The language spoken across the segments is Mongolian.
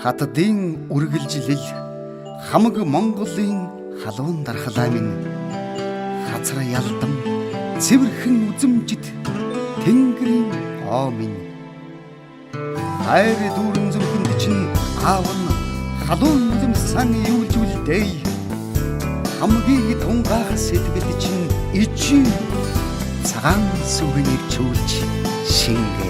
хатдын үргэлжлэл хамаг Монголын халуун дархлаа минь хазар ялдам цэвэрхэн үзэмжит тэнгэрийн гоо минь хайр дүүрэн зүрхэнд чинь аав нь халуун юмсан юулж үлдээ хамгийн тунгаах сэтгэл чинь ичи цагаан сүгэнийг чүүлж шингээ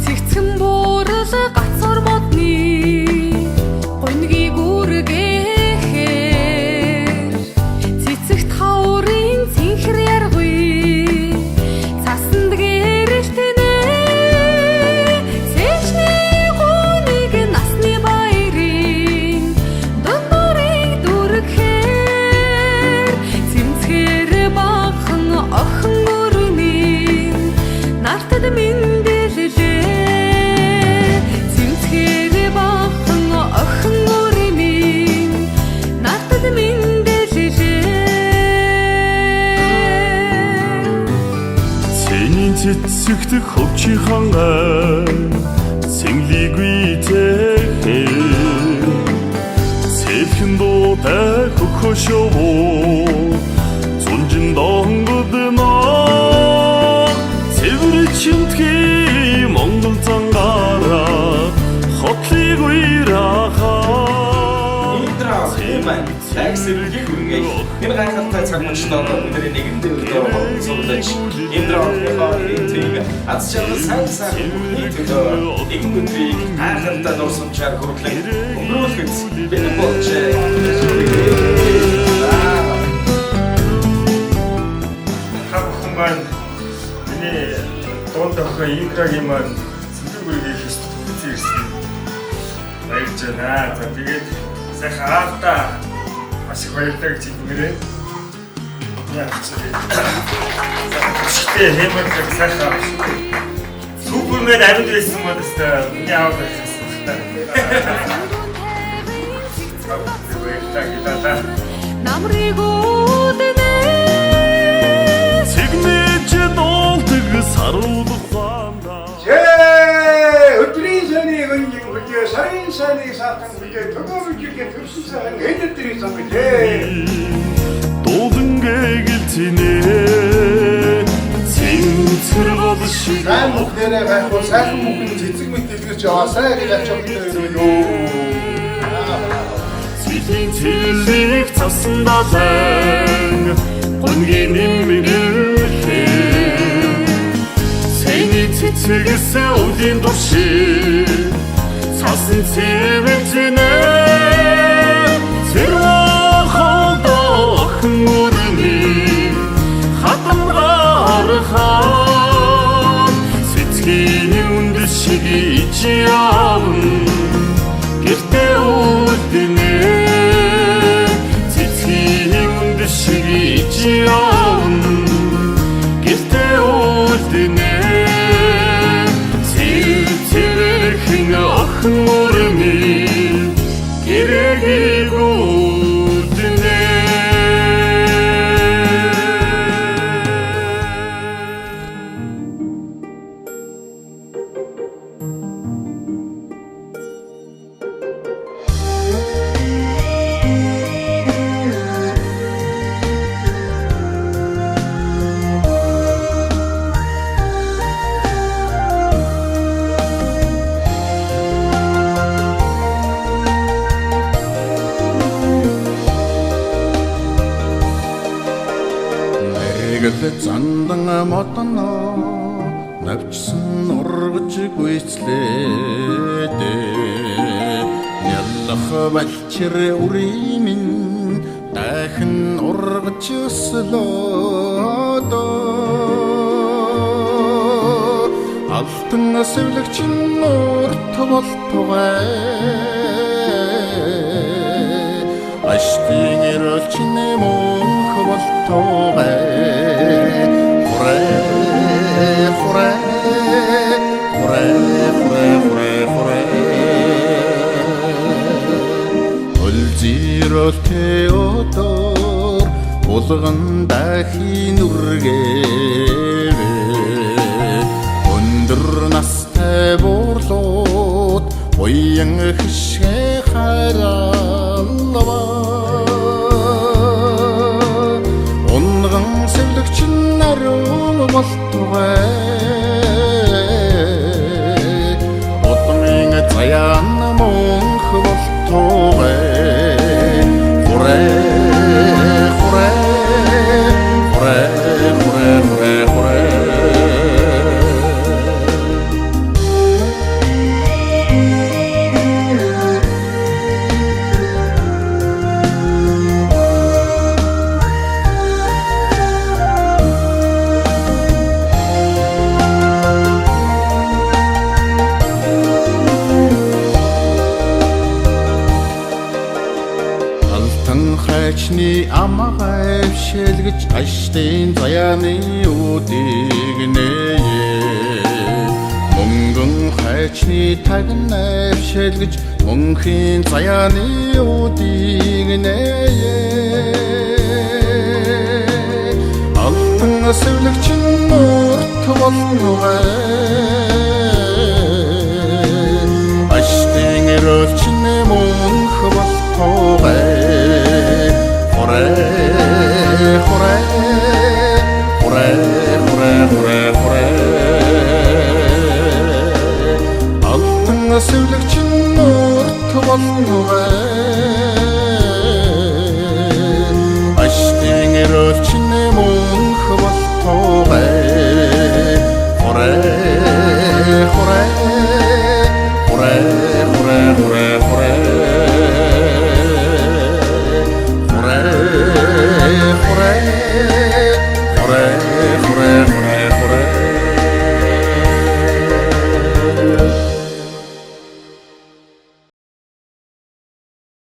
цэгцэн буурал гацар модны гонгийг үргээхээр цэцэгт хаврын цэнхэр яргүй цаснд гэрэлтэнэ цэжний гоныг насны баярын донорыг дүргээр цэмцгээр бахан охин өрнийн нартад мэндэлээ цэмцгээр бахан охин өрнийн нартад мэндэлээ Цэний цэцэгт хөвчийнхэн цэнглийгүй тэхээ цэлхэн дуутай хөхөшөө зунжин донгодно цэвэр чимтгий Монгол зангаараа хотлыг уйрахаа Таксэргийн хүрнгээ энэ гайхалтай цаг мөчнөө өнөөдрийн нэгэн дэвтэр суулж Индрахийнхаа ирээдүйг аз жаргал сайн төлөө нэгэн өдрийг гайхалтай дурсамжаар хүргэлэн өнгөрүүлэхэд бид болж хавхан маань миний дунд охин Индрагийн маань цэвэргүйгээ хэвчээ ирсэн баярж байна. За тэгээд сайхан аавда маш их баярлалаа гэж хэлмээрээ. Яг чинь шигтэй хэмээх сайхан Супермен амьд байсан бол өстой миний аав байсан. намрыг үүднэ цэгнэж дуулдаг саруулах ванда өдрийн сайныг өнгийг бүдээ сарын сайныг саатан бүдээ төгөөмжигээ төрсөн сайн эдэрийн сан бүдээ дуулан гэлцэнэ цэнцэр гол шиг сайн бүхнэрээ гайхуу сайхан бүхэн цэцэг мэт дэлгэрч яваасаа гэж ачаал дээр Цэлийн цэлийг цасан далайн гонгийн нэмэглээ Сэний цэцэгсээ үлийн дуршиг цасан цэвэжнэ Цэрвахалдаа охин өрний хатамгарахаа Цэцгийн үндэс шиг ичи явна гэртээ үлдэнэ Яон гэртээ үлдэнэ цэвэрхэн охин өрний гэрэгийг үлдэнэ зандан модно навчсан ургаж гүйцлээд яллах балчир үрийн дахин ургаж өслөөд алтан сэвлэгч нурт болтугай аштын ирэлч нэмөх болтугай Теодор булган дахин үргээ тайвуурлууд уян хишгэ харалва унган сэвлэгчин наруу болтугай удмын заяан мөнх болтугай хуре хуре хуре хуре хуре хуре хайчны амгаа шэлгэж аштын заяаны үдийг нээе мөнгөн хайчны тагнаа шэлгэж мөнхийн заяаны үдийг нээе алтан сэвлэгчин мөрт болнугай аштын эрэлч